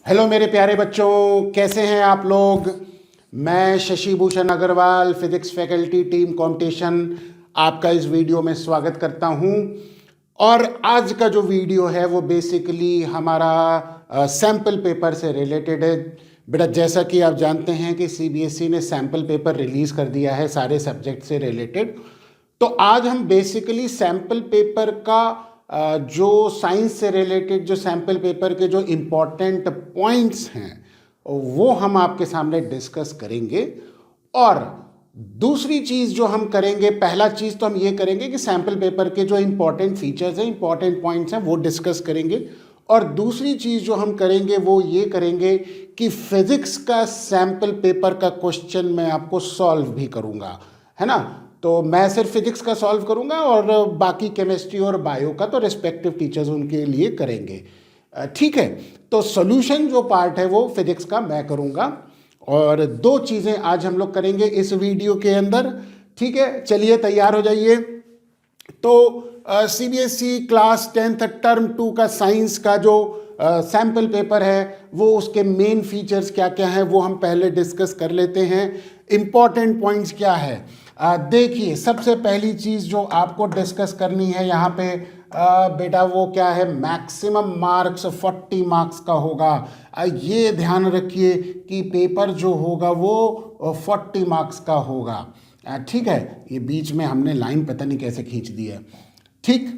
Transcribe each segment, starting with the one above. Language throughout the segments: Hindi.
हेलो मेरे प्यारे बच्चों, कैसे हैं आप लोग। मैं Shashi Bhushan Agarwal, physics faculty team competition, आपका इस वीडियो में स्वागत करता हूं। और आज का जो वीडियो है वो बेसिकली हमारा सैम्पल पेपर से रिलेटेड है। बेटा, जैसा कि आप जानते हैं कि सीबीएसई ने सैम्पल पेपर रिलीज़ कर दिया है सारे सब्जेक्ट से रिलेटेड। तो आज हम बेसिकली सैम्पल पेपर का जो साइंस से रिलेटेड जो सैम्पल पेपर के जो इम्पोर्टेंट पॉइंट्स हैं वो हम आपके सामने डिस्कस करेंगे। और दूसरी चीज़ जो हम करेंगे, पहला चीज़ तो हम ये करेंगे कि सैम्पल पेपर के जो इम्पोर्टेंट फीचर्स हैं, इम्पोर्टेंट पॉइंट्स हैं, वो डिस्कस करेंगे। और दूसरी चीज़ जो हम करेंगे वो ये करेंगे कि फिजिक्स का सैम्पल पेपर का क्वेश्चन मैं आपको सॉल्व भी करूँगा, है ना। तो मैं सिर्फ फिजिक्स का सॉल्व करूंगा और बाकी केमिस्ट्री और बायो का तो रिस्पेक्टिव टीचर्स उनके लिए करेंगे। ठीक है, तो सॉल्यूशन जो पार्ट है वो फिजिक्स का मैं करूंगा। और दो चीज़ें आज हम लोग करेंगे इस वीडियो के अंदर। ठीक है, चलिए तैयार हो जाइए। तो सीबीएसई क्लास 10th टर्म 2 का साइंस का जो सैम्पल पेपर है वो उसके मेन फीचर्स क्या क्या हैं वो हम पहले डिस्कस कर लेते हैं। इम्पॉर्टेंट पॉइंट्स क्या है, देखिए सबसे पहली चीज़ जो आपको डिस्कस करनी है यहाँ पे बेटा वो क्या है, मैक्सिमम मार्क्स 40 मार्क्स का होगा। ये ध्यान रखिए कि पेपर जो होगा वो 40 मार्क्स का होगा। ठीक है, ये बीच में हमने लाइन पता नहीं कैसे खींच दी है। ठीक,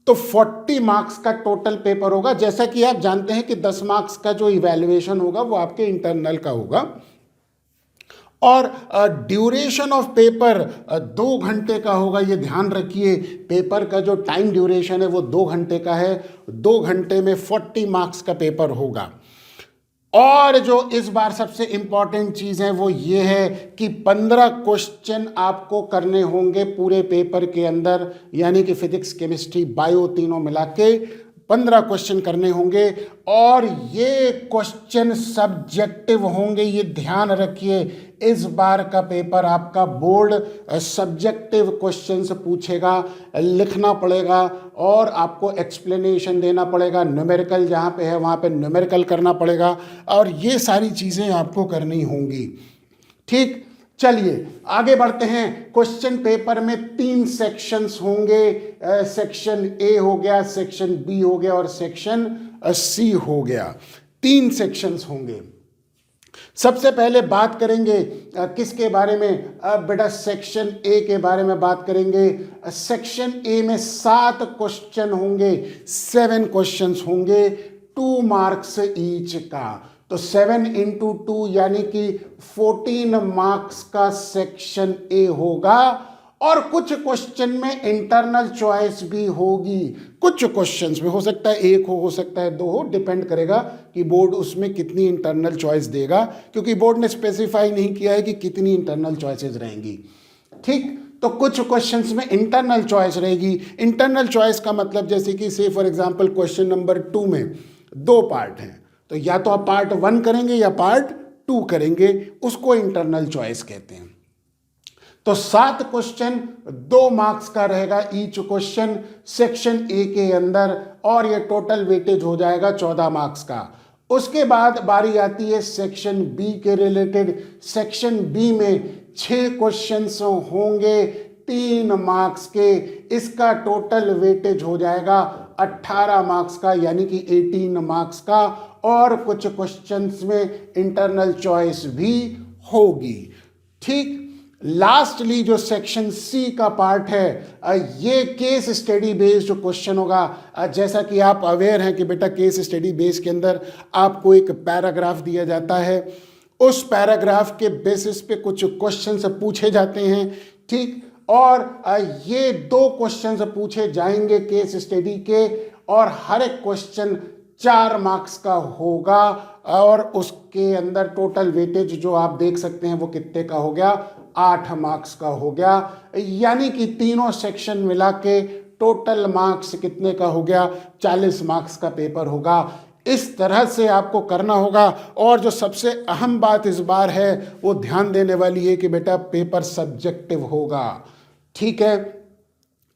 तो 40 मार्क्स का टोटल पेपर होगा। जैसा कि आप जानते हैं कि 10 मार्क्स का जो इवैल्यूएशन होगा वो आपके इंटरनल का होगा। और ड्यूरेशन ऑफ पेपर 2 घंटे का होगा। ये ध्यान रखिए, पेपर का जो टाइम ड्यूरेशन है वो 2 घंटे का है। 2 घंटे में 40 मार्क्स का पेपर होगा। और जो इस बार सबसे इंपॉर्टेंट चीज़ है वो ये है कि 15 क्वेश्चन आपको करने होंगे पूरे पेपर के अंदर, यानी कि फिजिक्स केमिस्ट्री बायो तीनों मिला के 15 क्वेश्चन करने होंगे। और ये क्वेश्चन सब्जेक्टिव होंगे, ये ध्यान रखिए। इस बार का पेपर आपका बोर्ड सब्जेक्टिव क्वेश्चंस पूछेगा, लिखना पड़ेगा और आपको एक्सप्लेनेशन देना पड़ेगा। न्यूमेरिकल जहाँ पे है वहाँ पे न्यूमेरिकल करना पड़ेगा और ये सारी चीज़ें आपको करनी होंगी। ठीक, चलिए आगे बढ़ते हैं। क्वेश्चन पेपर में 3 सेक्शंस होंगे। सेक्शन ए हो गया, सेक्शन बी हो गया और सेक्शन सी हो गया। 3 सेक्शंस होंगे। सबसे पहले बात करेंगे किसके बारे में, बेटा सेक्शन ए के बारे में बात करेंगे। सेक्शन ए में 7 क्वेश्चन होंगे, 7 क्वेश्चंस होंगे, 2 मार्क्स ईच का। तो 7 इंटू 2 यानी कि 14 मार्क्स का सेक्शन ए होगा। और कुछ क्वेश्चन में इंटरनल चॉइस भी होगी। कुछ क्वेश्चंस में हो सकता है 1 हो सकता है 2 हो, डिपेंड करेगा कि बोर्ड उसमें कितनी इंटरनल चॉइस देगा, क्योंकि बोर्ड ने स्पेसिफाई नहीं किया है कि कितनी इंटरनल चॉइसेस रहेंगी। ठीक, तो कुछ क्वेश्चंस में इंटरनल चॉइस रहेगी। इंटरनल चॉइस का मतलब जैसे कि से फॉर एग्जांपल क्वेश्चन नंबर 2 में 2 पार्ट हैं, तो या तो आप पार्ट 1 करेंगे या पार्ट 2 करेंगे, उसको इंटरनल चॉइस कहते हैं। तो 7 क्वेश्चन 2 मार्क्स का रहेगा ईच क्वेश्चन सेक्शन ए के अंदर, और ये टोटल वेटेज हो जाएगा 14 मार्क्स का। उसके बाद बारी आती है सेक्शन बी के रिलेटेड। सेक्शन बी में 6 क्वेश्चंस होंगे 3 मार्क्स के। इसका टोटल वेटेज हो जाएगा 18 मार्क्स का, यानी कि 18 मार्क्स का। और कुछ क्वेश्चंस में इंटरनल चॉइस भी होगी। ठीक, लास्टली जो सेक्शन सी का पार्ट है, ये केस स्टडी बेस्ड जो क्वेश्चन होगा। जैसा कि आप अवेयर हैं कि बेटा केस स्टडी बेस के अंदर आपको एक पैराग्राफ दिया जाता है, उस पैराग्राफ के बेसिस पे कुछ क्वेश्चंस पूछे जाते हैं। ठीक, और ये 2 क्वेश्चंस पूछे जाएंगे केस स्टडी के, और हर एक क्वेश्चन 4 मार्क्स का होगा। और उसके अंदर टोटल वेटेज जो आप देख सकते हैं वो कितने का हो गया, 8 मार्क्स का हो गया। यानी कि तीनों सेक्शन मिला के टोटल मार्क्स कितने का हो गया, 40 मार्क्स का पेपर होगा। इस तरह से आपको करना होगा। और जो सबसे अहम बात इस बार है वो ध्यान देने वाली है कि बेटा पेपर सब्जेक्टिव होगा। ठीक है,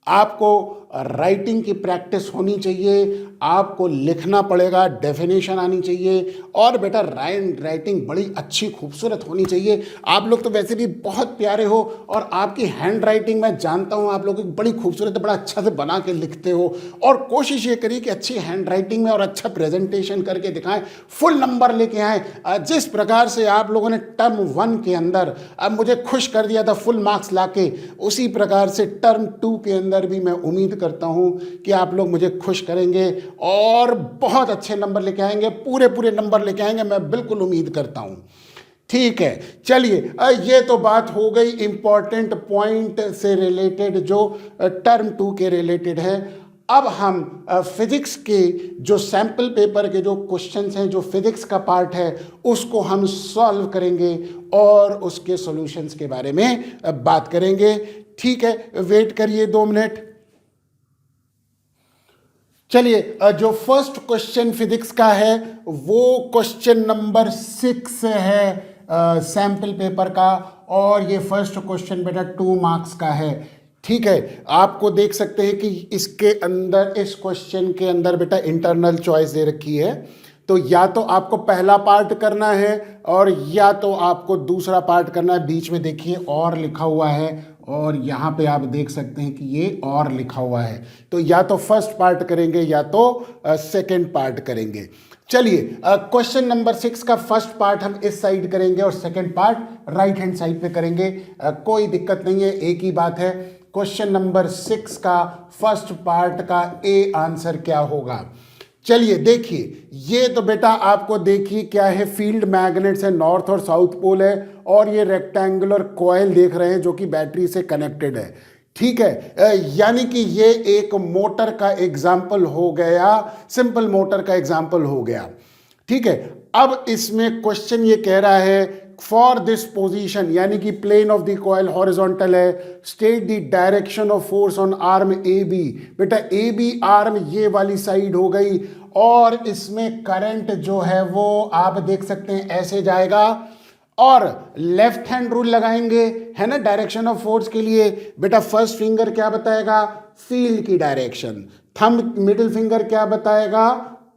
आपको राइटिंग की प्रैक्टिस होनी चाहिए, आपको लिखना पड़ेगा, डेफिनेशन आनी चाहिए, और बेटा राइटिंग बड़ी अच्छी खूबसूरत होनी चाहिए। आप लोग तो वैसे भी बहुत प्यारे हो, और आपकी हैंड राइटिंग मैं जानता हूँ आप लोग बड़ी खूबसूरत, बड़ा अच्छा से बना के लिखते हो, और कोशिश ये करिए कि अच्छी हैंड राइटिंग में और अच्छा प्रेजेंटेशन करके दिखाएं, फुल नंबर लेके आएँ। जिस प्रकार से आप लोगों ने टर्म 1 के अंदर अब मुझे खुश कर दिया था फुल मार्क्स लाके, उसी प्रकार से टर्म 2 के अंदर भी मैं उम्मीद करता हूं कि आप लोग मुझे खुश करेंगे और बहुत अच्छे नंबर लेके आएंगे, पूरे पूरे नंबर लेके आएंगे, मैं बिल्कुल उम्मीद करता हूं। ठीक है, चलिए ये तो बात हो गई इंपॉर्टेंट पॉइंट से रिलेटेड, जो टर्म 2 के रिलेटेड है। अब हम फिजिक्स के जो सैंपल पेपर के जो क्वेश्चंस हैं, जो फिजिक्स का पार्ट है, उसको हम सॉल्व करेंगे और उसके सॉल्यूशंस के बारे में बात करेंगे। ठीक है, वेट करिए 2 मिनट। चलिए, जो फर्स्ट क्वेश्चन फिजिक्स का है वो क्वेश्चन नंबर 6 है सैंपल पेपर का, और ये फर्स्ट क्वेश्चन बेटा 2 मार्क्स का है। ठीक है, आपको देख सकते हैं कि इसके अंदर, इस क्वेश्चन के अंदर बेटा इंटरनल चॉइस दे रखी है, तो या तो आपको पहला पार्ट करना है और या तो आपको दूसरा पार्ट करना है। बीच में देखिए और लिखा हुआ है, और यहाँ पे आप देख सकते हैं कि ये और लिखा हुआ है, तो या तो फर्स्ट पार्ट करेंगे या तो सेकंड पार्ट करेंगे। चलिए, क्वेश्चन नंबर 6 का फर्स्ट पार्ट हम इस साइड करेंगे और second part right hand side पे करेंगे। कोई दिक्कत नहीं है, एक ही बात है। क्वेश्चन नंबर 6 का फर्स्ट पार्ट का ए आंसर क्या होगा? चलिए देखिए, ये तो बेटा आपको देखिए क्या है, फील्ड मैग्नेट्स है, नॉर्थ और साउथ पोल है, और ये रेक्टेंगुलर कॉइल देख रहे हैं जो कि बैटरी से कनेक्टेड है। ठीक है, यानी कि ये एक मोटर का एग्जाम्पल हो गया, सिंपल मोटर का एग्जाम्पल हो गया। ठीक है, अब इसमें क्वेश्चन ये कह रहा है फॉर दिस पोजीशन, यानी कि plane of the coil horizontal है, state the direction of force on arm A B. बेटा ए बी आर्म ये वाली साइड हो गई, और इसमें करंट जो है वो आप देख सकते हैं ऐसे जाएगा, और लेफ्ट हैंड रूल लगाएंगे, है ना, डायरेक्शन ऑफ फोर्स के लिए। बेटा फर्स्ट फिंगर क्या बताएगा? फील्ड की डायरेक्शन। थंब मिडिल फिंगर क्या बताएगा?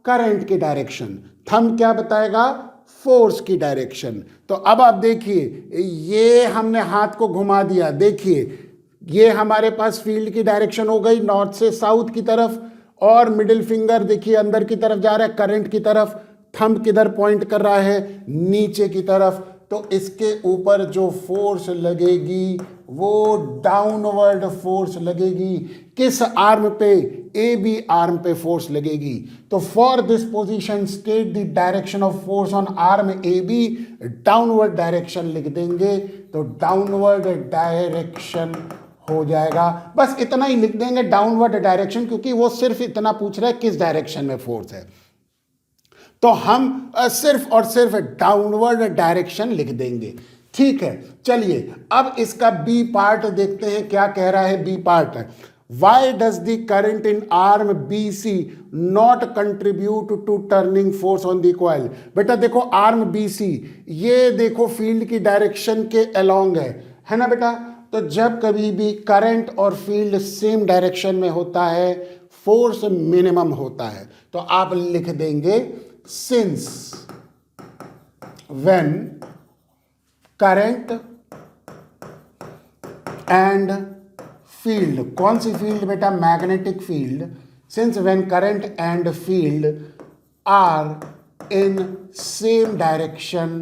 करंट की डायरेक्शन। थंब क्या बताएगा? फोर्स की डायरेक्शन। तो अब आप देखिए, ये हमने हाथ को घुमा दिया, देखिए ये हमारे पास फील्ड की डायरेक्शन हो गई नॉर्थ से साउथ की तरफ, और मिडिल फिंगर देखिए अंदर की तरफ जा रहा है करंट की तरफ, थंब किधर पॉइंट कर रहा है? नीचे की तरफ। तो इसके ऊपर जो फोर्स लगेगी वो डाउनवर्ड फोर्स लगेगी। किस आर्म पे? ए बी आर्म पे फोर्स लगेगी। तो for this position state the direction of force on arm A B, downward direction लिख देंगे, तो डाउनवर्ड डायरेक्शन हो जाएगा। बस इतना ही लिख देंगे, डाउनवर्ड डायरेक्शन, क्योंकि वो सिर्फ इतना पूछ रहा है किस डायरेक्शन में फोर्स है, तो हम सिर्फ और सिर्फ डाउनवर्ड डायरेक्शन लिख देंगे। ठीक है, चलिए अब इसका बी पार्ट देखते हैं क्या कह रहा है। B part, why does the current in arm B C not contribute to turning force on the coil. बेटा देखो आर्म बी सी, ये देखो फील्ड की डायरेक्शन के अलोंग है ना बेटा। तो जब कभी भी करंट और फील्ड सेम डायरेक्शन में होता है, फोर्स मिनिमम होता है। तो आप लिख देंगे since when current and field, कौन सी फील्ड बेटा? Magnetic field. since when current and field are in same direction,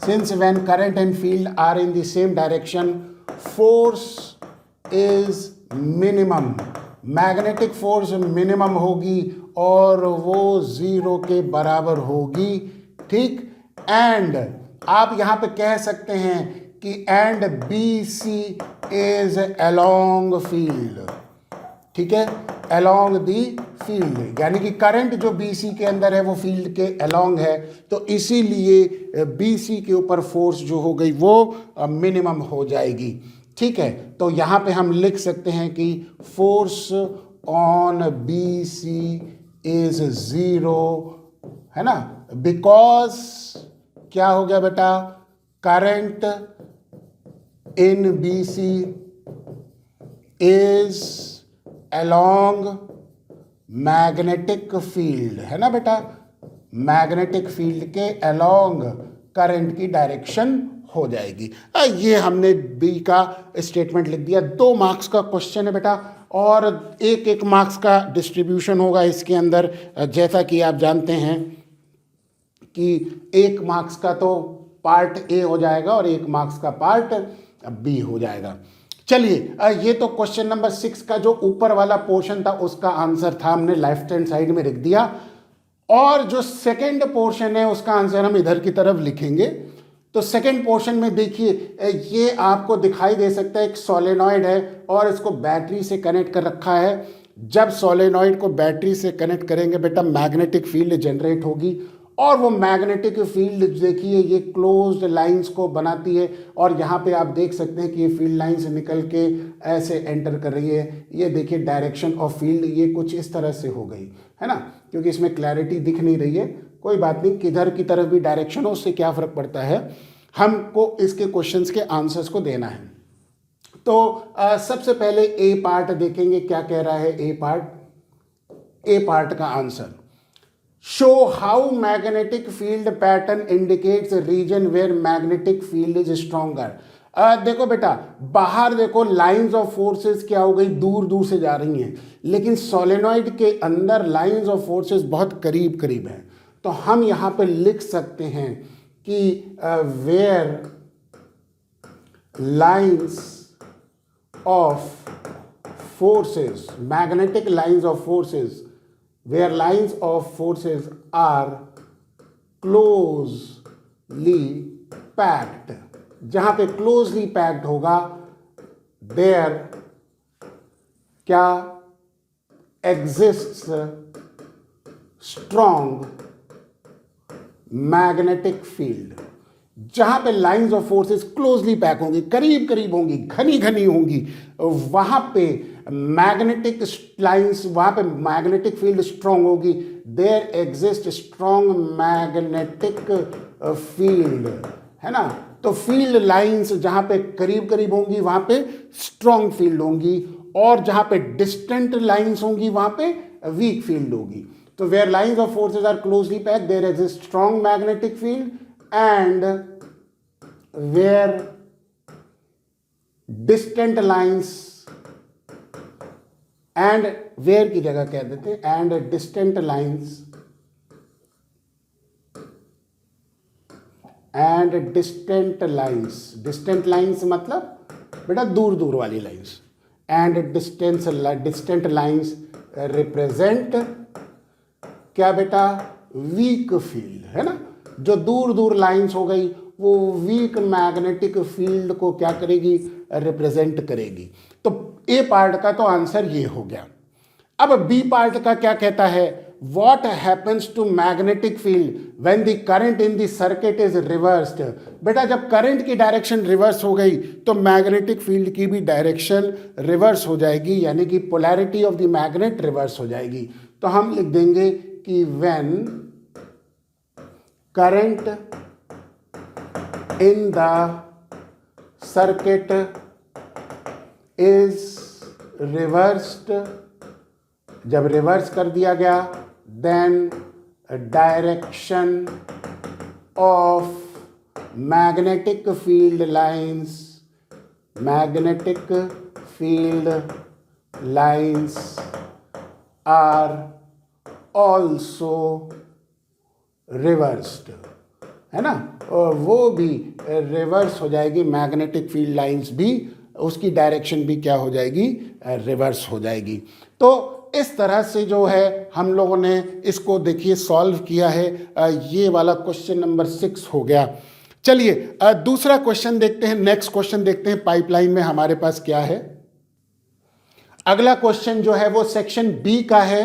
since when current and field are in the same direction, force is minimum, magnetic force minimum होगी और वो 0 के बराबर होगी। ठीक, एंड आप यहां पे कह सकते हैं कि and B C is along field. ठीक है, अलोंग दी फील्ड, यानी कि करंट जो बी सी के अंदर है वो फील्ड के अलोंग है, तो इसीलिए बी सी के ऊपर फोर्स जो हो गई वो मिनिमम हो जाएगी। ठीक है, तो यहां पे हम लिख सकते हैं कि force on B C is 0, है ना, बिकॉज क्या हो गया बेटा? Current in B C is along magnetic field, है ना बेटा, मैग्नेटिक फील्ड के अलोंग करंट की डायरेक्शन हो जाएगी। ये हमने बी का स्टेटमेंट लिख दिया। 2 मार्क्स का क्वेश्चन है बेटा और 1-1 मार्क्स का डिस्ट्रीब्यूशन होगा इसके अंदर। जैसा कि आप जानते हैं कि 1 मार्क्स का तो पार्ट ए हो जाएगा और 1 मार्क्स का पार्ट बी हो जाएगा। चलिए, ये तो क्वेश्चन नंबर 6 का जो ऊपर वाला पोर्शन था उसका आंसर था, हमने लेफ्ट हैंड साइड में लिख दिया। और जो सेकंड पोर्शन है उसका आंसर हम इधर की तरफ लिखेंगे। तो सेकंड पोर्शन में देखिए, ये आपको दिखाई दे सकता है एक सोलेनॉइड है और इसको बैटरी से कनेक्ट कर रखा है। जब सोलेनॉइड को बैटरी से कनेक्ट करेंगे बेटा, मैग्नेटिक फील्ड जनरेट होगी और वो मैग्नेटिक फील्ड देखिए ये क्लोज्ड लाइंस को बनाती है। और यहाँ पे आप देख सकते हैं कि ये फील्ड लाइंस निकल के ऐसे एंटर कर रही है। ये देखिए डायरेक्शन ऑफ फील्ड ये कुछ इस तरह से हो गई, है ना, क्योंकि इसमें क्लैरिटी दिख नहीं रही है। कोई बात नहीं, किधर की तरफ भी डायरेक्शन हो उससे क्या फ़र्क पड़ता है, हमको इसके क्वेश्चंस के आंसर्स को देना है। तो सबसे पहले ए पार्ट देखेंगे, क्या कह रहा है ए पार्ट। ए पार्ट का answer, show how magnetic field pattern indicates region where magnetic field is stronger. देखो बेटा, बाहर देखो लाइंस ऑफ फोर्सेस क्या हो गई, दूर दूर से जा रही हैं, लेकिन सोलेनॉइड के अंदर लाइंस ऑफ फोर्सेस बहुत करीब करीब हैं। तो हम यहाँ पे लिख सकते हैं कि where lines of forces, magnetic lines of forces, where lines of forces are closely packed, जहां पे closely packed होगा there क्या exists strong magnetic field। जहां पे lines of forces closely pack होंगी, करीब करीब होंगी, घनी घनी होंगी, वहां पे मैग्नेटिक लाइंस, वहां पे मैग्नेटिक फील्ड स्ट्रांग होगी। There exist strong magnetic field, है ना। तो फील्ड लाइंस जहां पे करीब करीब होंगी वहां पे स्ट्रांग फील्ड होंगी और जहां पे डिस्टेंट लाइंस होंगी वहां पे वीक फील्ड होगी। तो where lines of forces are closely packed there exist strong magnetic field and where distant lines and where की जगह कह देते हैं and distant lines and distant lines मतलब बेटा दूर दूर वाली lines and distant lines represent क्या बेटा, वीक फील्ड, है ना। जो दूर दूर लाइंस हो गई वो वीक मैग्नेटिक फील्ड को क्या करेगी, रिप्रेजेंट करेगी। तो ए पार्ट का तो आंसर ये हो गया। अब बी पार्ट का क्या कहता है, what happens to magnetic field when the current in the circuit is reversed. बेटा जब करंट की डायरेक्शन रिवर्स हो गई तो मैग्नेटिक फील्ड की भी डायरेक्शन रिवर्स हो जाएगी, यानी कि polarity of the magnet reverse हो जाएगी। तो हम लिख देंगे कि when current in the circuit is reversed, जब रिवर्स कर दिया गया then direction of magnetic field lines are also reversed, है ना, और वो भी रिवर्स हो जाएगी। मैग्नेटिक फील्ड लाइंस भी, उसकी डायरेक्शन भी क्या हो जाएगी, रिवर्स हो जाएगी। तो इस तरह से जो है हम लोगों ने इसको देखिए सॉल्व किया है। ये वाला क्वेश्चन नंबर 6 हो गया। चलिए दूसरा क्वेश्चन देखते हैं, नेक्स्ट क्वेश्चन देखते हैं पाइपलाइन में हमारे पास क्या है। अगला क्वेश्चन जो है वो सेक्शन बी का है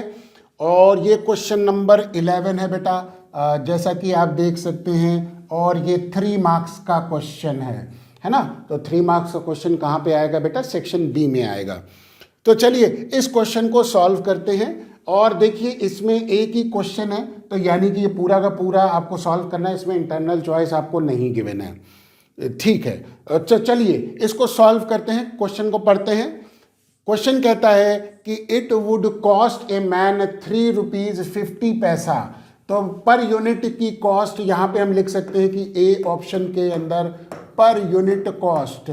और ये क्वेश्चन नंबर 11 है बेटा, जैसा कि आप देख सकते हैं, और ये 3 मार्क्स का क्वेश्चन है ना। तो 3 मार्क्स का क्वेश्चन कहाँ पे आएगा बेटा, सेक्शन बी में आएगा। तो चलिए इस क्वेश्चन को सॉल्व करते हैं और देखिए इसमें एक ही क्वेश्चन है, तो यानी कि ये पूरा का पूरा आपको सॉल्व करना है, इसमें इंटरनल चॉइस आपको नहीं गिवन है, ठीक है। चलिए इसको सॉल्व करते हैं, क्वेश्चन को पढ़ते हैं। क्वेश्चन कहता है कि it would cost a man 3 rupees 50 पैसा। तो पर यूनिट की कॉस्ट यहां पे हम लिख सकते हैं कि ए ऑप्शन के अंदर पर यूनिट कॉस्ट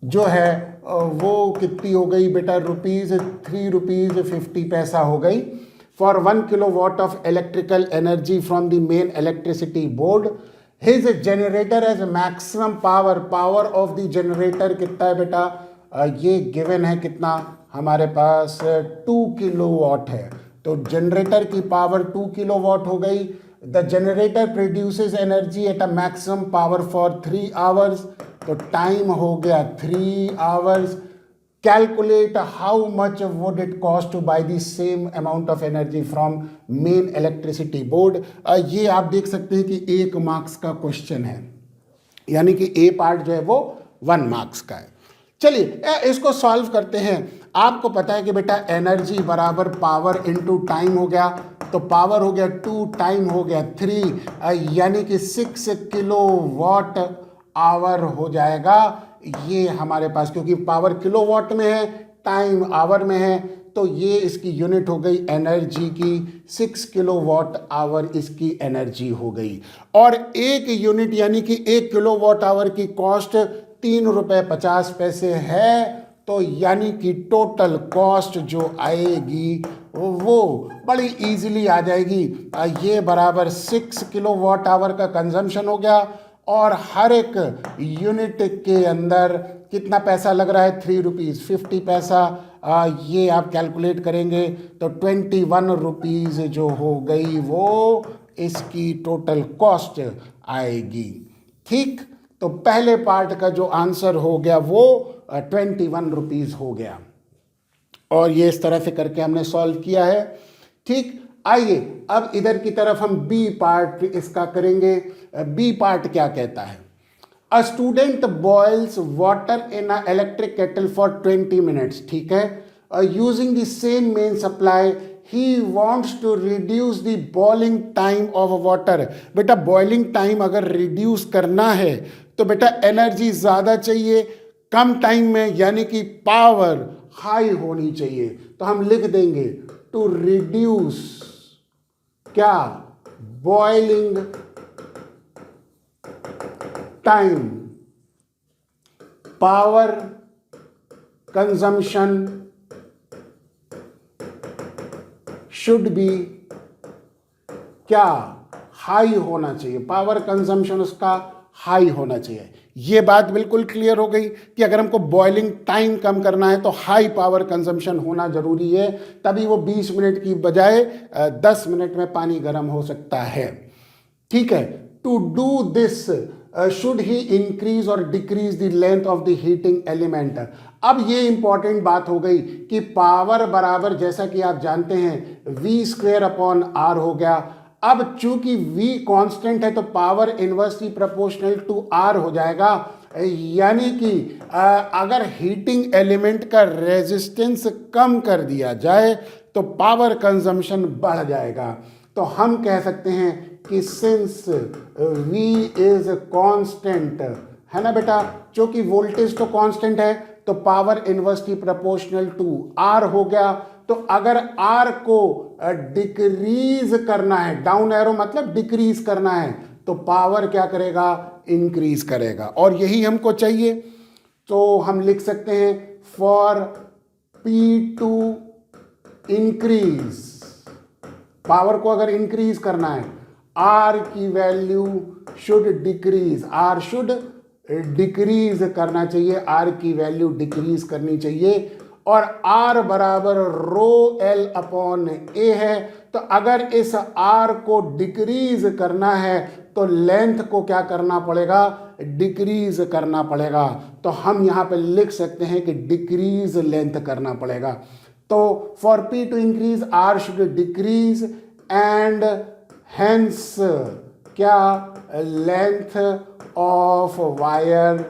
जो है वो कितनी हो गई बेटा, 3 रुपीज 50 पैसा हो गई for 1 kilowatt of electrical energy from the main electricity board. His generator has maximum power, power of the generator कितना है बेटा, ये गिवन है कितना हमारे पास 2 किलोवाट है। तो जनरेटर की पावर 2 किलोवाट हो गई। The generator produces energy at a maximum power for 3 hours, तो टाइम हो गया 3 hours. Calculate how much would it cost to buy the same amount of energy from main electricity board. ये आप देख सकते हैं कि 1 मार्क्स का क्वेश्चन है, यानी कि ए पार्ट जो है वो 1 मार्क्स का है। चलिए इसको सॉल्व करते हैं। आपको पता है कि बेटा एनर्जी बराबर पावर इनटू टाइम हो गया, तो पावर हो गया 2, टाइम हो गया 3, यानी कि 6 किलोवाट आवर हो जाएगा ये हमारे पास, क्योंकि पावर किलोवाट में है, टाइम आवर में है, तो ये इसकी यूनिट हो गई एनर्जी की, 6 किलोवाट आवर इसकी एनर्जी हो गई। और 1 यूनिट यानी कि 1 किलोवाट आवर की कॉस्ट 3 रुपये 50 पैसे है, तो यानी कि टोटल कॉस्ट जो आएगी वो बड़ी इजीली आ जाएगी। ये बराबर 6 किलोवाट आवर का कंजम्पशन हो गया, और हर एक यूनिट के अंदर कितना पैसा लग रहा है, 3 रुपीज 50 पैसा। ये आप कैलकुलेट करेंगे तो 21 रुपीज जो हो गई वो इसकी टोटल कॉस्ट आएगी। ठीक, तो पहले पार्ट का जो आंसर हो गया वो 21 रुपीज हो गया, और ये इस तरह से करके हमने सॉल्व किया है। ठीक, आइए अब इधर की तरफ हम बी पार्ट इसका करेंगे। बी पार्ट क्या कहता है, a student boils water in a electric kettle for 20 minutes, ठीक है, using the same main supply, he wants to reduce the boiling time of water। बेटा बॉइलिंग टाइम अगर रिड्यूस करना है तो बेटा एनर्जी ज़्यादा चाहिए कम टाइम में, यानी कि पावर हाई होनी चाहिए। तो हम लिख देंगे टू रिड्यूस क्या, boiling time, power consumption should be क्या, हाई होना चाहिए, पावर कंजम्पशन उसका हाई होना चाहिए। ये बात बिल्कुल क्लियर हो गई कि अगर हमको बॉइलिंग टाइम कम करना है तो हाई पावर कंजम्पशन होना जरूरी है, तभी वो 20 मिनट की बजाय 10 मिनट में पानी गर्म हो सकता है। ठीक है, to do this should he increase और decrease the length of the heating element. अब ये इंपॉर्टेंट बात हो गई कि पावर बराबर, जैसा कि आप जानते हैं, V² / R हो गया। अब चूंकि V कांस्टेंट है तो power inversely proportional to R हो जाएगा, यानी कि अगर हीटिंग एलिमेंट का रेजिस्टेंस कम कर दिया जाए तो पावर कंजम्पशन बढ़ जाएगा। तो हम कह सकते हैं कि सिंस V इज कांस्टेंट, है ना बेटा, क्योंकि वोल्टेज तो कांस्टेंट है तो power inversely proportional to R हो गया। तो अगर R को डिक्रीज करना है, डाउन एरो मतलब डिक्रीज करना है, तो पावर क्या करेगा, इंक्रीज करेगा, और यही हमको चाहिए। तो हम लिख सकते हैं for P to increase, power को अगर इंक्रीज करना है, R की value should decrease, R should decrease करना चाहिए, R की वैल्यू डिक्रीज करनी चाहिए। और R बराबर ρL/A है, तो अगर इस R को डिक्रीज करना है तो लेंथ को क्या करना पड़ेगा, डिक्रीज करना पड़ेगा। तो हम यहाँ पे लिख सकते हैं कि डिक्रीज लेंथ करना पड़ेगा। तो for P to increase R should decrease and hence क्या, लेंथ ऑफ वायर,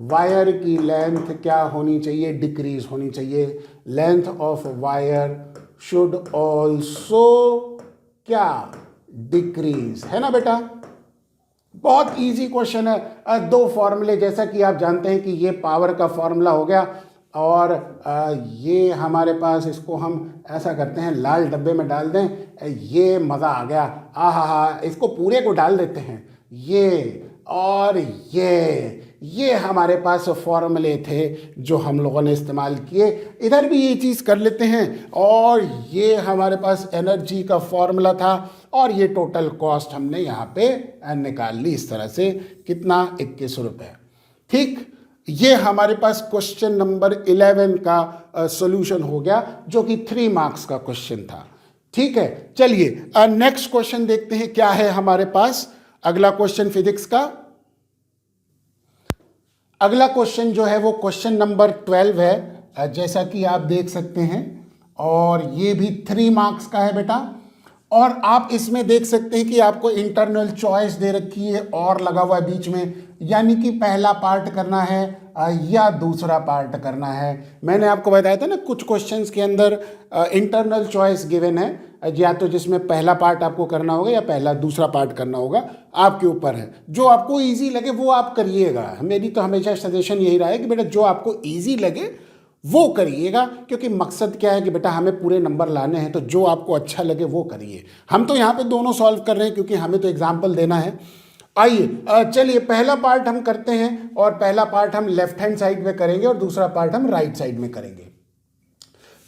वायर की लेंथ क्या होनी चाहिए, डिक्रीज होनी चाहिए। Length of wire should also क्या, डिक्रीज, है ना बेटा। बहुत इजी क्वेश्चन है। 2 फॉर्मूले, जैसा कि आप जानते हैं कि ये पावर का फॉर्मूला हो गया और ये हमारे पास, इसको हम ऐसा करते हैं लाल डब्बे में डाल दें। ये मज़ा आ गया, आहा, इसको पूरे को डाल देते हैं। ये और ये हमारे पास फॉर्मूले थे जो हम लोगों ने इस्तेमाल किए। इधर भी ये चीज़ कर लेते हैं, और ये हमारे पास एनर्जी का फॉर्मूला था, और ये टोटल कॉस्ट हमने यहाँ पे निकाल ली इस तरह से। कितना? 21 रुपये। ठीक, ये हमारे पास क्वेश्चन नंबर 11 का सॉल्यूशन हो गया, जो कि 3 मार्क्स का क्वेश्चन था। ठीक है, चलिए नेक्स्ट क्वेश्चन देखते हैं क्या है हमारे पास। अगला क्वेश्चन फिजिक्स का, अगला क्वेश्चन जो है वो क्वेश्चन नंबर 12 है, जैसा कि आप देख सकते हैं, और ये भी 3 मार्क्स का है बेटा। और आप इसमें देख सकते हैं कि आपको इंटरनल चॉइस दे रखी है और लगा हुआ है बीच में, यानी कि पहला पार्ट करना है या दूसरा पार्ट करना है। मैंने आपको बताया था ना, कुछ क्वेश्चंस के अंदर इंटरनल चॉइस गिवन है, या तो जिसमें पहला पार्ट आपको करना होगा या पहला दूसरा पार्ट करना होगा, आपके ऊपर है। जो आपको इजी लगे वो आप करिएगा। मेरी तो हमेशा सजेशन यही रहा है कि बेटा जो आपको इजी लगे वो करिएगा, क्योंकि मकसद क्या है कि बेटा हमें पूरे नंबर लाने हैं, तो जो आपको अच्छा लगे वो करिए। हम तो यहाँ पे दोनों सॉल्व कर रहे हैं क्योंकि हमें तो एग्जाम्पल देना है। आइए चलिए पहला पार्ट हम करते हैं, और पहला पार्ट हम लेफ्ट हैंड साइड में करेंगे और दूसरा पार्ट हम राइट साइड में करेंगे।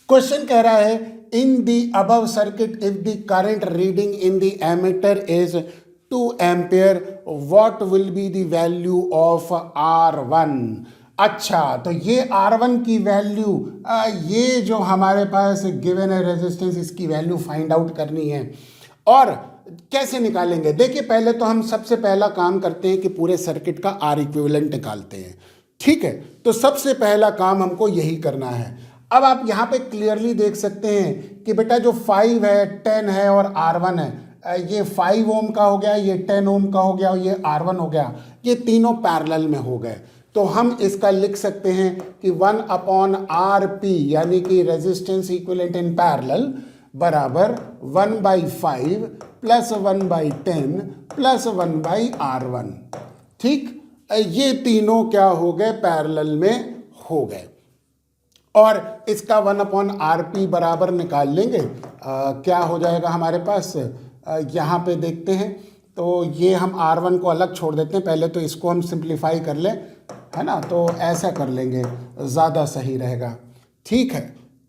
क्वेश्चन कह रहा है, in the above circuit if the current reading in the ammeter is 2 ampere, what will be the value of R1। अच्छा, तो ये R1 की वैल्यू, ये जो हमारे पास गिवन है रेजिस्टेंस, इसकी वैल्यू फाइंड आउट करनी है। और कैसे निकालेंगे? देखिए, पहले तो हम सबसे पहला काम करते हैं कि पूरे सर्किट का R इक्विवेलेंट निकालते हैं। ठीक है, तो सबसे पहला काम हमको यही करना है। अब आप यहाँ पे क्लियरली देख सकते हैं कि बेटा जो 5 है, 10 है और R1 है, ये 5 ओम का हो गया, ये 10 ओम का हो गया और ये R1 हो गया, ये तीनों पैरेलल में हो गए। तो हम इसका लिख सकते हैं कि 1/RP, यानी कि रेजिस्टेंस इक्विवेलेंट इन पैरेलल, बराबर 1/5 प्लस 1/10 प्लस 1/R1। ठीक, ये तीनों क्या हो गए? पैरेलल में हो गए। और इसका 1/RP बराबर निकाल लेंगे, क्या हो जाएगा हमारे पास? यहाँ पे देखते हैं, तो ये हम R1 को अलग छोड़ देते हैं। पहले तो इसको हम सिंप्लीफाई कर लें, है ना, तो ऐसा कर लेंगे, ज़्यादा सही रहेगा। ठीक है,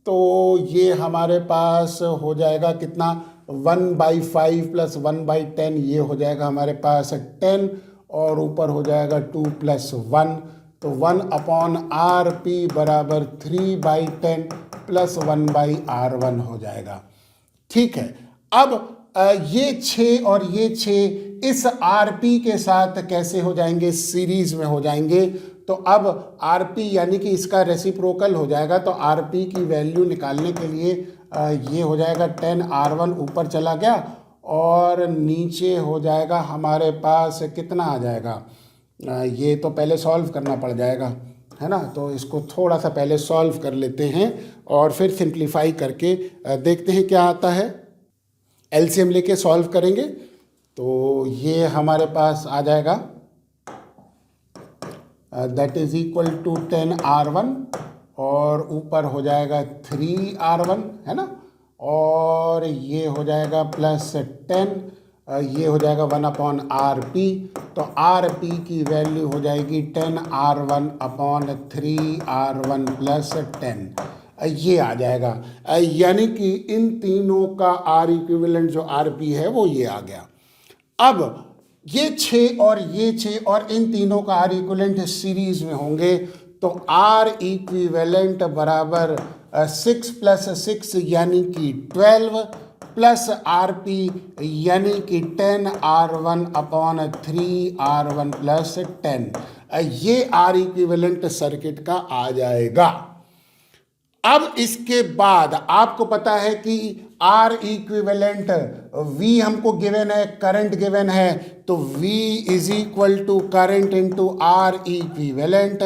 तो ये हमारे पास हो जाएगा कितना? 1/5 प्लस 1/10, ये हो जाएगा हमारे पास 10, और ऊपर हो जाएगा 2 + 1, तो 1/RP बराबर 3/10 प्लस 1/R1 हो जाएगा। ठीक है, अब ये 6 और ये 6 इस RP के साथ कैसे हो जाएंगे? सीरीज में हो जाएंगे। तो अब RP यानी कि इसका रेसिप्रोकल हो जाएगा, तो RP की वैल्यू निकालने के लिए ये हो जाएगा 10R1 ऊपर चला गया, और नीचे हो जाएगा हमारे पास कितना आ जाएगा? ये तो पहले सॉल्व करना पड़ जाएगा, है ना, तो इसको थोड़ा सा पहले सॉल्व कर लेते हैं और फिर सिंप्लीफाई करके देखते हैं क्या आता है। एलसीएम लेके सॉल्व करेंगे, तो ये हमारे पास आ जाएगा, that is equal to 10R1, और ऊपर हो जाएगा 3R1, है ना, और ये हो जाएगा प्लस 10, ये हो जाएगा 1/RP। तो RP की वैल्यू हो जाएगी 10R1/3R1 प्लस 10, ये आ जाएगा। यानी कि इन तीनों का R इक्विवेलेंट जो RP है वो ये आ गया। अब ये 6 और ये 6 और इन तीनों का R इक्विवेलेंट सीरीज में होंगे, तो R इक्विवेलेंट बराबर 6 + 6 यानी कि 12 प्लस RP यानी कि 10R1/3R1 प्लस 10, ये R इक्विवेलेंट सर्किट का आ जाएगा। अब इसके बाद आपको पता है कि R इक्विवेलेंट V हमको गिवन है, करंट गिवन है, तो V is equal to current into R equivalent.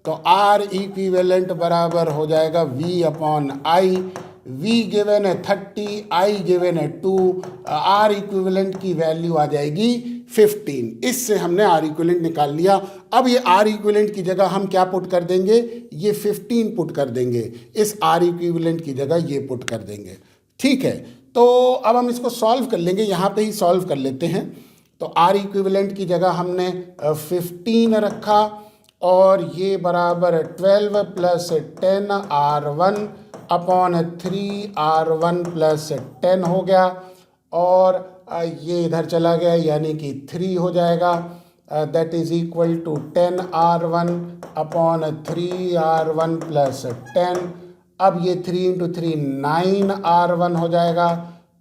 तो R इक्विवेलेंट बराबर हो जाएगा V/I। V गिवन है 30, I गिवन है 2, R इक्विवेलेंट की वैल्यू आ जाएगी 15। इससे हमने आर इक्विवेलेंट निकाल लिया। अब ये आर इक्विवेलेंट की जगह हम क्या पुट कर देंगे, ये 15 पुट कर देंगे, इस आर इक्विवेलेंट की जगह ये पुट कर देंगे। ठीक है, तो अब हम इसको सॉल्व कर लेंगे, यहाँ पे ही सॉल्व कर लेते हैं। तो आर इक्विवेलेंट की जगह हमने 15 रखा और ये बराबर 12 plus 10 R1 upon 3 R1 plus 10 हो गया, और ये इधर चला गया यानी कि 3 हो जाएगा। That is equal to 10 R1 upon 3 R1 plus 10। अब ये 3 इंटू 3 9 R1 हो जाएगा,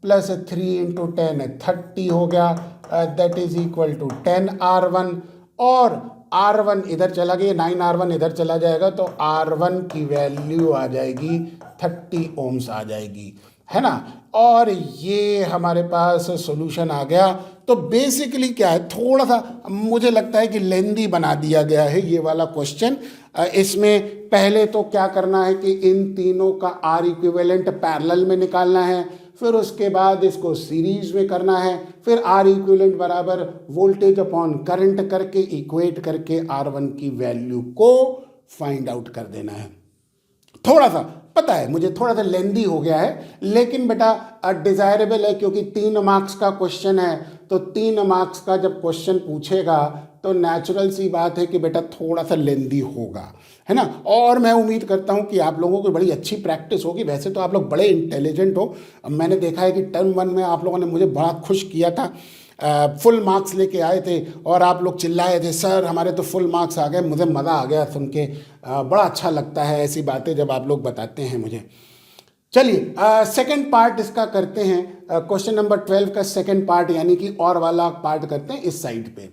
प्लस 3 इंटू 10 30 हो गया। That is equal to 10 R1, और R1 इधर चला गया, 9 R1 इधर चला जाएगा, तो R1 की वैल्यू आ जाएगी 30 ओम्स आ जाएगी, है ना। और ये हमारे पास सॉल्यूशन आ गया। तो बेसिकली क्या है, थोड़ा सा मुझे लगता है कि लेंदी बना दिया गया है ये वाला क्वेश्चन। इसमें पहले तो क्या करना है कि इन तीनों का आर इक्विवेलेंट पैरेलल में निकालना है, फिर उसके बाद इसको सीरीज में करना है, फिर आर इक्विवेलेंट बराबर वोल्टेज अपॉन करंट करके इक्वेट करके R1 की वैल्यू को फाइंड आउट कर देना है। थोड़ा सा पता है मुझे, थोड़ा सा लेंदी हो गया है, लेकिन बेटा डिजायरेबल है, क्योंकि 3 मार्क्स का क्वेश्चन है। तो 3 मार्क्स का जब क्वेश्चन पूछेगा तो नेचुरल सी बात है कि बेटा थोड़ा सा लेंदी होगा, है ना। और मैं उम्मीद करता हूं कि आप लोगों को बड़ी अच्छी प्रैक्टिस होगी। वैसे तो आप लोग बड़े इंटेलिजेंट हो, मैंने देखा है कि टर्म 1 में आप लोगों ने मुझे बड़ा खुश किया था, फुल मार्क्स लेके आए थे और आप लोग चिल्लाए थे सर हमारे तो फुल मार्क्स आ गए। मुझे मज़ा आ गया सुन के, बड़ा अच्छा लगता है ऐसी बातें जब आप लोग बताते हैं मुझे। चलिए सेकंड पार्ट इसका करते हैं, क्वेश्चन नंबर 12 का सेकंड पार्ट, यानी कि और वाला पार्ट करते हैं इस साइड पे।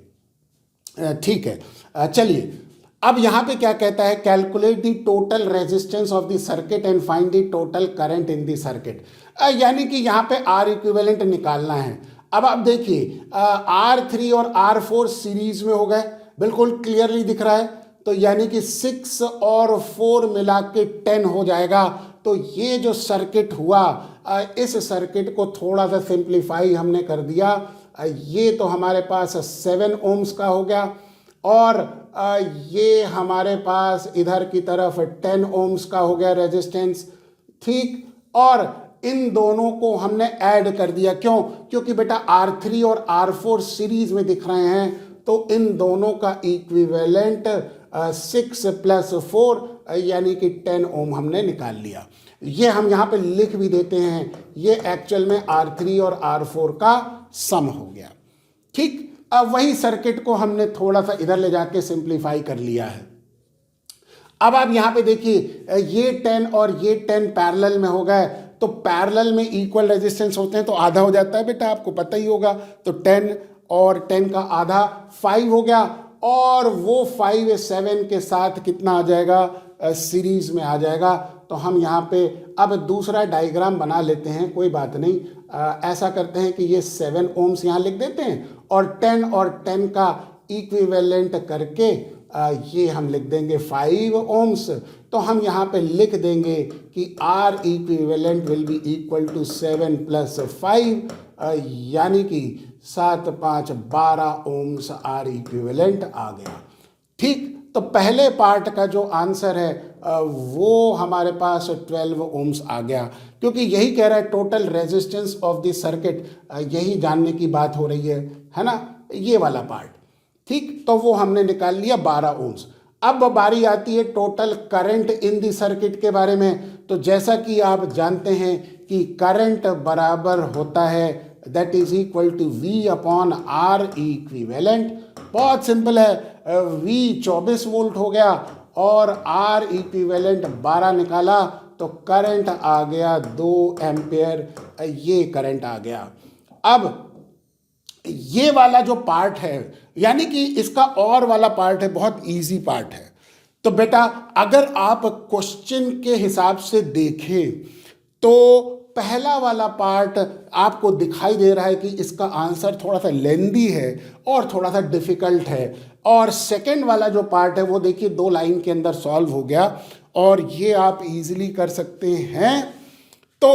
ठीक है, चलिए अब यहाँ पे क्या कहता है, calculate the total resistance of the circuit and find the total current in the circuit. यानी कि यहाँ पे आर इक्विवेलेंट निकालना है। अब आप देखिए R3 और R4 सीरीज में हो गए, बिल्कुल क्लियरली दिख रहा है। तो यानी कि 6 और 4 मिला के 10 हो जाएगा। तो ये जो सर्किट हुआ, इस सर्किट को थोड़ा सा सिंप्लीफाई हमने कर दिया। ये तो हमारे पास 7 ओम्स का हो गया, और ये हमारे पास इधर की तरफ 10 ओम्स का हो गया रेजिस्टेंस। ठीक, और इन दोनों को हमने ऐड कर दिया। क्यों? क्योंकि बेटा R3 और R4 सीरीज में दिख रहे हैं, तो इन दोनों का इक्विवेलेंट 6 प्लस 4 यानी कि 10 ओम हमने निकाल लिया। ये हम यहाँ पे लिख भी देते हैं, ये एक्चुअल में R3 और R4 का सम हो गया। ठीक, अब वही सर्किट को हमने थोड़ा सा इधर ले जाके सिंप्लीफाई कर लिया है। अब आप यहाँ पे देखिए, ये 10 और ये 10 पैरेलल में हो गए, तो पैरेलल में इक्वल रेजिस्टेंस होते हैं तो आधा हो जाता है बेटा, आपको पता ही होगा। तो 10 और 10 का आधा 5 हो गया, और वो 5 7 के साथ कितना आ जाएगा, सीरीज में आ जाएगा। तो हम यहाँ पे अब दूसरा डायग्राम बना लेते हैं, कोई बात नहीं। ऐसा करते हैं कि ये 7 ओम्स यहाँ लिख देते हैं, और 10 का इक्विवेलेंट करके ये हम लिख देंगे 5 ओम्स। तो हम यहाँ पे लिख देंगे कि R equivalent will be equal to 7 plus 5, यानी कि 7 5 12 ओम्स R इक्विवेलेंट आ गया। ठीक, तो पहले पार्ट का जो आंसर है वो हमारे पास 12 ओम्स आ गया, क्योंकि यही कह रहा है total resistance of the circuit, यही जानने की बात हो रही है ना, ये वाला पार्ट। ठीक, तो वो हमने निकाल लिया 12 ओम्स। अब बारी आती है total current in the circuit के बारे में। तो जैसा कि आप जानते हैं कि करंट बराबर होता है, that is equal to V upon R equivalent. बहुत सिंपल है, V 24 वोल्ट हो गया और R इक्विवेलेंट 12 निकाला, तो करंट आ गया 2 एम्पेयर, ये करंट आ गया। अब ये वाला जो पार्ट है, यानी कि इसका और वाला पार्ट है, बहुत इजी पार्ट है। तो बेटा अगर आप क्वेश्चन के हिसाब से देखें तो पहला वाला पार्ट आपको दिखाई दे रहा है कि इसका आंसर थोड़ा सा लेंदी है और थोड़ा सा डिफिकल्ट है, और सेकंड वाला जो पार्ट है वो देखिए 2 लाइन के अंदर सॉल्व हो गया, और ये आप इजीली कर सकते हैं। तो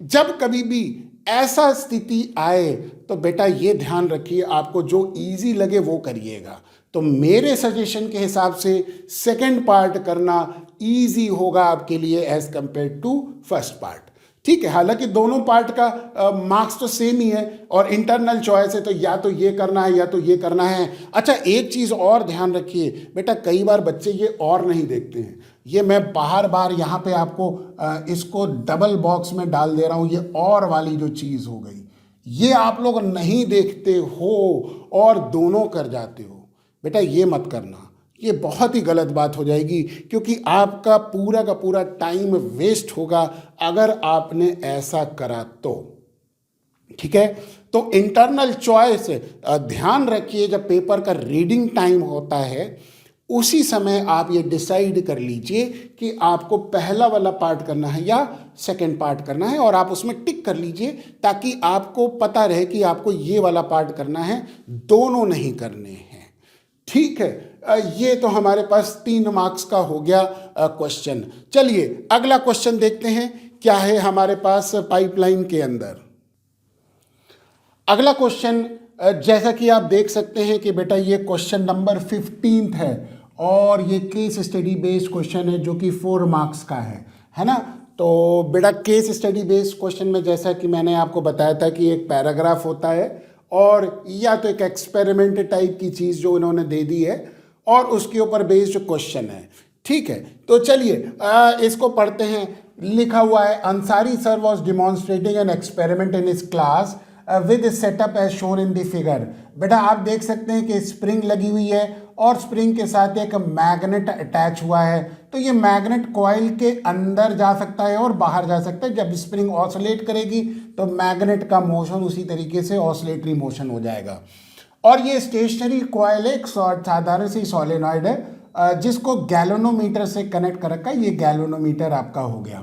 जब कभी भी ऐसा स्थिति आए तो बेटा ये ध्यान रखिए, आपको जो इजी लगे वो करिएगा। तो मेरे सजेशन के हिसाब से सेकंड पार्ट करना इजी होगा आपके लिए as compare to first part. ठीक है, हालांकि दोनों पार्ट का मार्क्स तो सेम ही है और इंटरनल चॉइस है, तो या तो ये करना है या तो ये करना है। अच्छा, एक चीज़ और ध्यान रखिए बेटा, कई बार बच्चे ये और नहीं देखते हैं। ये मैं बार बार यहाँ पे आपको इसको डबल बॉक्स में डाल दे रहा हूँ, ये और वाली जो चीज़ हो गई, ये आप लोग नहीं देखते हो और दोनों कर जाते हो। बेटा ये मत करना, ये बहुत ही गलत बात हो जाएगी, क्योंकि आपका पूरा का पूरा टाइम वेस्ट होगा अगर आपने ऐसा करा तो। ठीक है, तो इंटरनल चॉइस ध्यान रखिए, जब पेपर का रीडिंग टाइम होता है उसी समय आप ये डिसाइड कर लीजिए कि आपको पहला वाला पार्ट करना है या सेकंड पार्ट करना है, और आप उसमें टिक कर लीजिए ताकि आपको पता रहे कि आपको ये वाला पार्ट करना है, दोनों नहीं करने हैं। ठीक है, ये तो हमारे पास 3 मार्क्स का हो गया क्वेश्चन। चलिए अगला क्वेश्चन देखते हैं क्या है हमारे पास पाइपलाइन के अंदर। अगला क्वेश्चन जैसा कि आप देख सकते हैं कि बेटा ये क्वेश्चन नंबर 15 है और ये केस स्टडी बेस्ड क्वेश्चन है जो कि 4 मार्क्स का है ना। तो बेटा केस स्टडी बेस्ड क्वेश्चन में जैसा कि मैंने आपको बताया था कि एक पैराग्राफ होता है और या तो एक एक्सपेरिमेंट टाइप की चीज़ जो इन्होंने दे दी है और उसके ऊपर बेस्ड क्वेश्चन है। ठीक है, तो चलिए इसको पढ़ते हैं। लिखा हुआ है, Ansari sir was demonstrating an experiment in his class with setup as shown in the figure. बेटा आप देख सकते हैं कि स्प्रिंग लगी हुई है और स्प्रिंग के साथ एक मैग्नेट अटैच हुआ है। तो ये मैग्नेट कॉइल के अंदर जा सकता है और बाहर जा सकता है। जब स्प्रिंग ऑसिलेट करेगी तो मैग्नेट का मोशन उसी तरीके से ऑसिलेटरी मोशन हो जाएगा। और ये स्टेशनरी कॉइल एक साधारण सी सॉलेनॉइड है जिसको गैल्वेनोमीटर से कनेक्ट कर रखा है। ये गैल्वेनोमीटर आपका हो गया।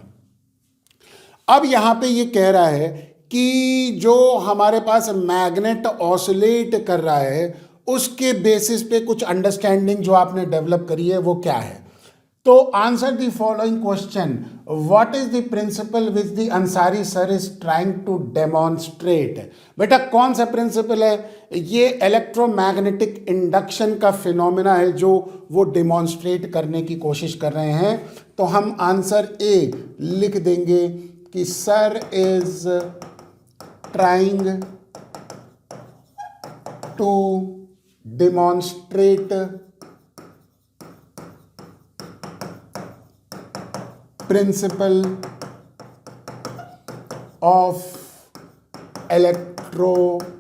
अब यहाँ पे ये कह रहा है कि जो हमारे पास मैग्नेट ऑसिलेट कर रहा है उसके बेसिस पे कुछ अंडरस्टैंडिंग जो आपने डेवलप करी है वो क्या है। तो answer the following question, what is the principle which the Ansari sir is trying to demonstrate. बेटा कौन सा प्रिंसिपल है, ये इलेक्ट्रोमैग्नेटिक इंडक्शन का फिनोमेना है जो वो डेमोन्स्ट्रेट करने की कोशिश कर रहे हैं। तो हम आंसर ए लिख देंगे कि sir is trying to demonstrate principle of electromagnetic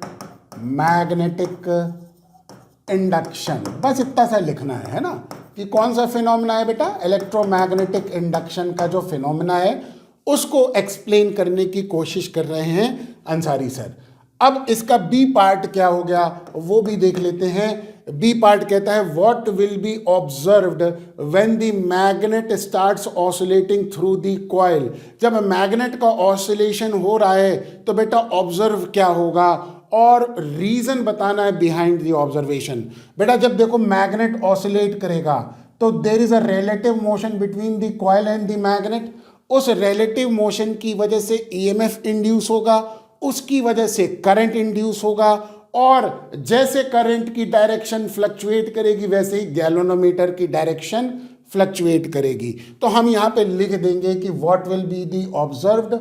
induction. बस इतना सा लिखना है ना, कि कौन सा फिनोमेना है बेटा, इलेक्ट्रोमैग्नेटिक इंडक्शन का जो फिनोमेना है उसको एक्सप्लेन करने की कोशिश कर रहे हैं अंसारी सर। अब इसका बी पार्ट क्या हो गया वो भी देख लेते हैं। बी पार्ट कहता है, what will B observed when the magnet starts oscillating through the coil. जब मैग्नेट का ऑसिलेशन हो रहा है तो बेटा ऑब्जर्व क्या होगा और रीजन बताना है बिहाइंड द ऑब्जर्वेशन। बेटा जब देखो मैग्नेट ऑसिलेट करेगा तो there is a relative motion between the coil and the magnet. उस रिलेटिव मोशन की वजह से ईएमएफ इंड्यूस होगा, उसकी वजह से करंट इंड्यूस होगा, और जैसे करंट की डायरेक्शन फ्लक्चुएट करेगी वैसे ही गैल्वेनोमीटर की डायरेक्शन फ्लक्चुएट करेगी। तो हम यहाँ पे लिख देंगे कि what will be the observed,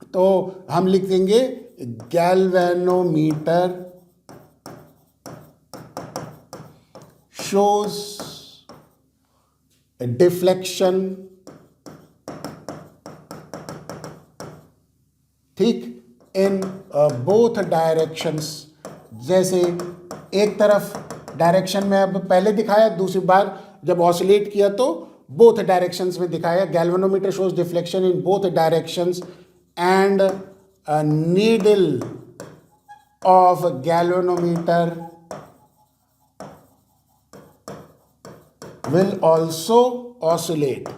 तो हम लिख देंगे गैल्वेनोमीटर शोज डिफ्लेक्शन, ठीक, इन बोथ डायरेक्शंस। जैसे एक तरफ डायरेक्शन में अब पहले दिखाया, दूसरी बार जब ऑसिलेट किया तो बोथ डायरेक्शंस में दिखाया। Galvanometer shows deflection in both directions and needle of galvanometer will also oscillate.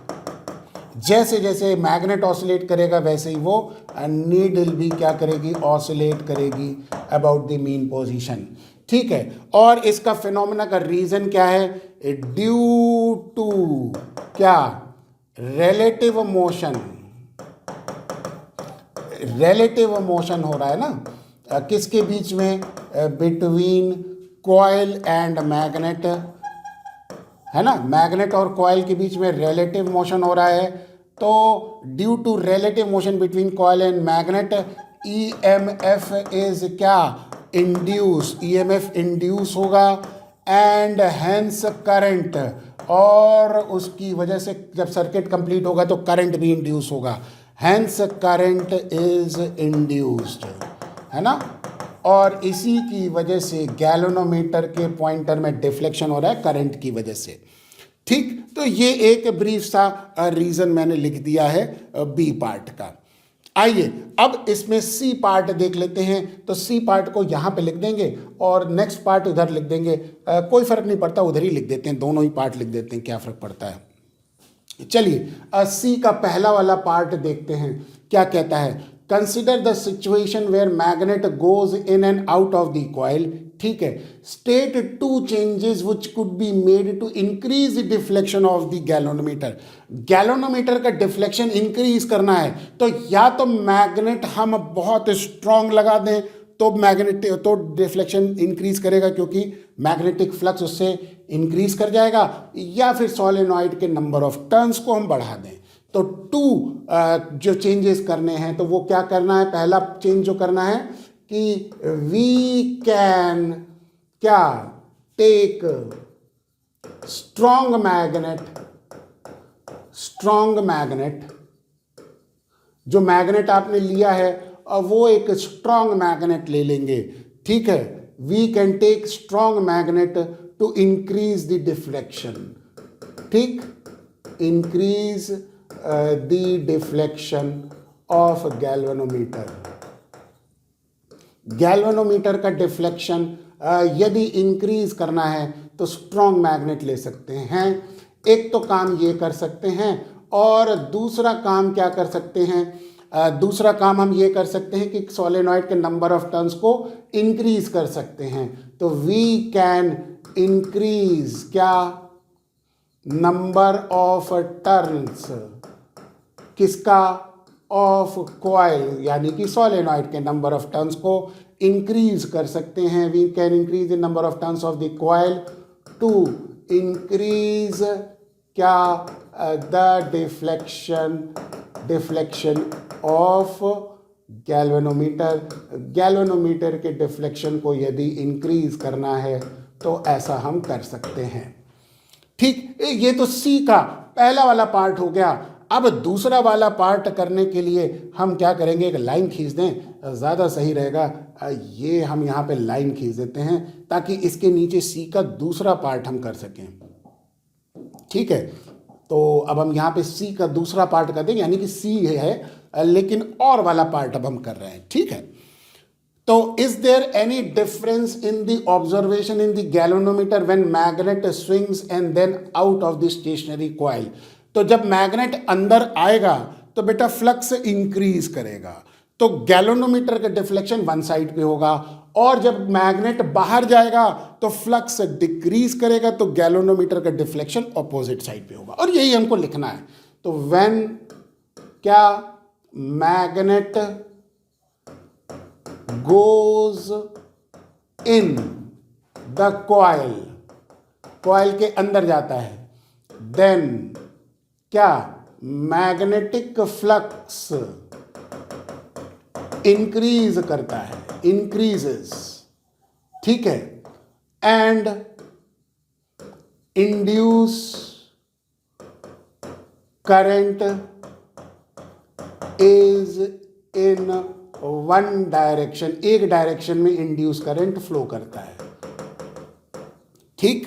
जैसे जैसे मैग्नेट ऑसिलेट करेगा वैसे ही वो नीडल भी क्या करेगी, ऑसिलेट करेगी अबाउट द मीन पोजीशन। ठीक है, और इसका फिनोमेना का रीजन क्या है, ड्यू टू क्या, रिलेटिव मोशन, रिलेटिव मोशन हो रहा है ना, किसके बीच में, बिटवीन कॉइल एंड मैग्नेट, है ना, मैग्नेट और कॉइल के बीच में रिलेटिव मोशन हो रहा है। तो due to relative motion between coil and magnet EMF is क्या, इंड्यूस, ईएमएफ इंड्यूस होगा एंड हेंस करंट, और उसकी वजह से जब सर्किट कंप्लीट होगा तो करंट भी इंड्यूस होगा, हेंस करंट इज इंड्यूस्ड, है ना। और इसी की वजह से गैल्वेनोमीटर के पॉइंटर में डिफ्लेक्शन हो रहा है करंट की वजह से। ठीक, तो ये एक ब्रीफ सा रीजन मैंने लिख दिया है बी पार्ट का। आइए अब इसमें सी पार्ट देख लेते हैं। तो सी पार्ट को यहाँ पे लिख देंगे और नेक्स्ट पार्ट उधर लिख देंगे, कोई फर्क नहीं पड़ता, उधर ही लिख देते हैं, दोनों ही पार्ट लिख देते हैं, क्या फर्क पड़ता है। चलिए सी का पहला वाला पार्ट देखते हैं क्या कहता है। Consider the situation where magnet goes in and out of the coil. ठीक है, state two changes which could be made to increase the deflection of the galvanometer. Galvanometer का डिफ्लेक्शन इंक्रीज करना है तो या तो मैग्नेट हम बहुत स्ट्रांग लगा दें तो मैग्नेट तो डिफ्लेक्शन इंक्रीज करेगा क्योंकि मैग्नेटिक फ्लक्स उससे इंक्रीज कर जाएगा, या फिर सोलेनॉइड के नंबर ऑफ टर्न्स को हम बढ़ा दें। तो जो चेंजेस करने हैं तो वो क्या करना है, पहला चेंज जो करना है कि वी कैन क्या टेक स्ट्रॉन्ग मैग्नेट, जो मैग्नेट आपने लिया है वो एक स्ट्रॉन्ग मैग्नेट ले लेंगे। ठीक है, we can take strong magnet to increase the deflection. ठीक, increase the deflection of galvanometer. Galvanometer का डिफ्लेक्शन यदि इंक्रीज करना है तो स्ट्रॉन्ग मैग्नेट ले सकते हैं। एक तो काम ये कर सकते हैं और दूसरा काम क्या कर सकते हैं, दूसरा काम हम ये कर सकते हैं कि सोलेनॉइड के नंबर ऑफ टर्न्स को इंक्रीज कर सकते हैं। तो वी कैन इंक्रीज क्या, नंबर ऑफ टर्न्स, किसका, ऑफ कॉइल, यानी कि सोलेनॉइड के नंबर ऑफ टर्न्स को इंक्रीज कर सकते हैं। We can increase the number of turns of the coil to increase क्या, the deflection of galvanometer. Galvanometer के डिफ्लेक्शन को यदि इंक्रीज करना है तो ऐसा हम कर सकते हैं। ठीक, ये तो सी का पहला वाला पार्ट हो गया। अब दूसरा वाला पार्ट करने के लिए हम क्या करेंगे, एक लाइन खींच दें, ज़्यादा सही रहेगा। ये हम यहाँ पे लाइन खींच देते हैं ताकि इसके नीचे सी का दूसरा पार्ट हम कर सकें। ठीक है, तो अब हम यहाँ पे सी का दूसरा पार्ट कर देंगे, यानी कि सी है लेकिन और वाला पार्ट अब हम कर रहे हैं। ठीक है, तो is there any difference in the observation in the galvanometer when magnet swings and then out of the stationary coil. तो जब मैग्नेट अंदर आएगा तो बेटा फ्लक्स इंक्रीज करेगा, तो गैल्वेनोमीटर का डिफ्लेक्शन वन साइड पे होगा, और जब मैग्नेट बाहर जाएगा तो फ्लक्स डिक्रीज करेगा, तो गैल्वेनोमीटर का डिफ्लेक्शन ऑपोजिट साइड पे होगा। और यही हमको लिखना है। तो व्हेन क्या magnet goes in the coil, coil के अंदर जाता है, देन क्या मैग्नेटिक फ्लक्स इंक्रीज करता है, इंक्रीजेस। ठीक है, and induce current is in one direction, एक डायरेक्शन में इंड्यूस करंट फ्लो करता है। ठीक,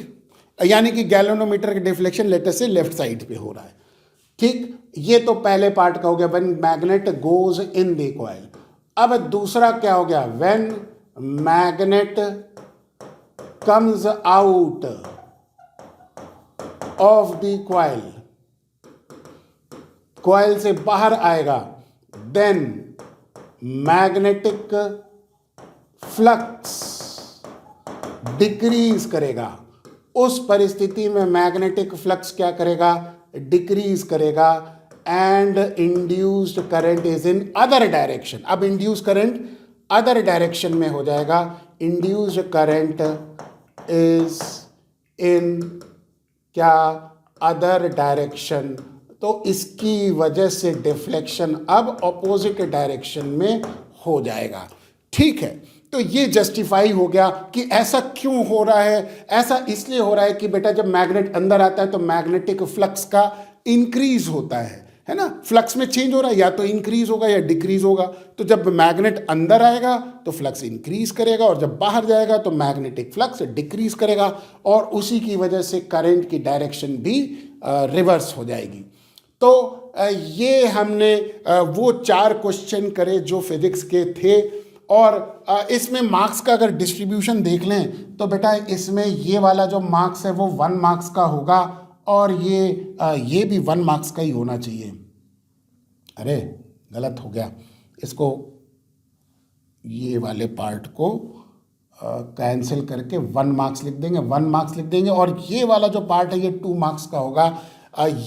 यानी कि गैल्वेनोमीटर का डिफ्लेक्शन लेटर से लेफ्ट साइड पे हो रहा है। ठीक, ये तो पहले पार्ट का हो गया, when magnet goes in the coil. अब दूसरा क्या हो गया, when magnet comes out of the coil, coil से बाहर आएगा, देन मैग्नेटिक फ्लक्स डिक्रीज करेगा। उस परिस्थिति में मैग्नेटिक फ्लक्स क्या करेगा, डिक्रीज करेगा, and induced current is in other direction. अब इंड्यूस करंट अदर डायरेक्शन में हो जाएगा, इंड्यूस्ड करंट इज इन क्या, अदर डायरेक्शन। तो इसकी वजह से डिफ्लेक्शन अब ऑपोजिट डायरेक्शन में हो जाएगा। ठीक है, तो ये जस्टिफाई हो गया कि ऐसा क्यों हो रहा है। ऐसा इसलिए हो रहा है कि बेटा जब मैग्नेट अंदर आता है तो मैग्नेटिक फ्लक्स का इंक्रीज होता है ना, फ्लक्स में चेंज हो रहा है, या तो इंक्रीज होगा या डिक्रीज होगा। तो जब मैग्नेट अंदर आएगा तो फ्लक्स इंक्रीज करेगा, और जब बाहर जाएगा तो मैग्नेटिक फ्लक्स डिक्रीज करेगा, और उसी की वजह से करंट की डायरेक्शन भी रिवर्स हो जाएगी। तो ये हमने वो 4 क्वेश्चन करे जो फिजिक्स के थे, और इसमें मार्क्स का अगर डिस्ट्रीब्यूशन देख लें तो बेटा इसमें ये वाला जो मार्क्स है वो 1 मार्क्स का होगा, और ये भी 1 मार्क्स का ही होना चाहिए। अरे गलत हो गया, इसको ये वाले पार्ट को कैंसिल करके 1 मार्क्स लिख देंगे, 1 मार्क्स लिख देंगे, और ये वाला जो पार्ट है ये 2 मार्क्स का होगा।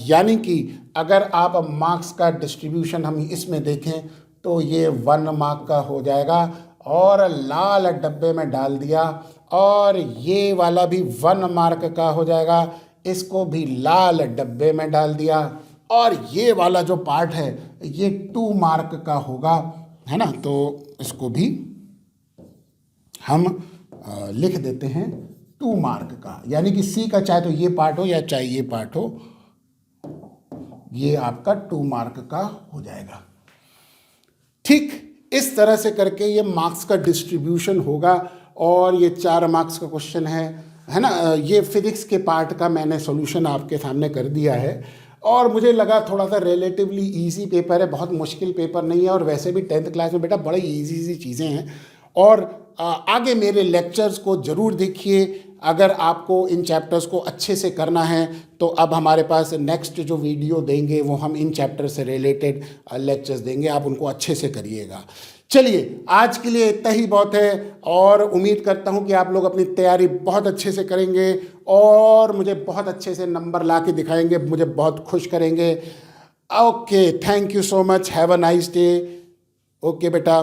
यानी कि अगर आप मार्क्स का डिस्ट्रीब्यूशन हम इसमें देखें तो ये 1 मार्क का हो जाएगा, और लाल डब्बे में डाल दिया, और ये वाला भी 1 मार्क का हो जाएगा, इसको भी लाल डब्बे में डाल दिया, और ये वाला जो पार्ट है ये 2 मार्क का होगा, है ना। तो इसको भी हम लिख देते हैं 2 मार्क का, यानी कि सी का चाहे तो ये पार्ट हो या चाहे ये पार्ट हो, ये आपका 2 मार्क का हो जाएगा। ठीक, इस तरह से करके ये मार्क्स का डिस्ट्रीब्यूशन होगा, और ये 4 मार्क्स का क्वेश्चन है ना। ये फिजिक्स के पार्ट का मैंने सॉल्यूशन आपके सामने कर दिया है, और मुझे लगा थोड़ा सा रिलेटिवली इजी पेपर है, बहुत मुश्किल पेपर नहीं है, और वैसे भी 10th क्लास में बेटा बड़ी इजी चीज़ें हैं। और आगे मेरे लेक्चर्स को ज़रूर देखिए। अगर आपको इन चैप्टर्स को अच्छे से करना है तो अब हमारे पास नेक्स्ट जो वीडियो देंगे वो हम इन चैप्टर से रिलेटेड लेक्चर्स देंगे, आप उनको अच्छे से करिएगा। चलिए, आज के लिए इतना ही बहुत है, और उम्मीद करता हूँ कि आप लोग अपनी तैयारी बहुत अच्छे से करेंगे, और मुझे बहुत अच्छे से नंबर ला के दिखाएंगे, मुझे बहुत खुश करेंगे। Okay, thank you so much, have a nice day. Okay बेटा।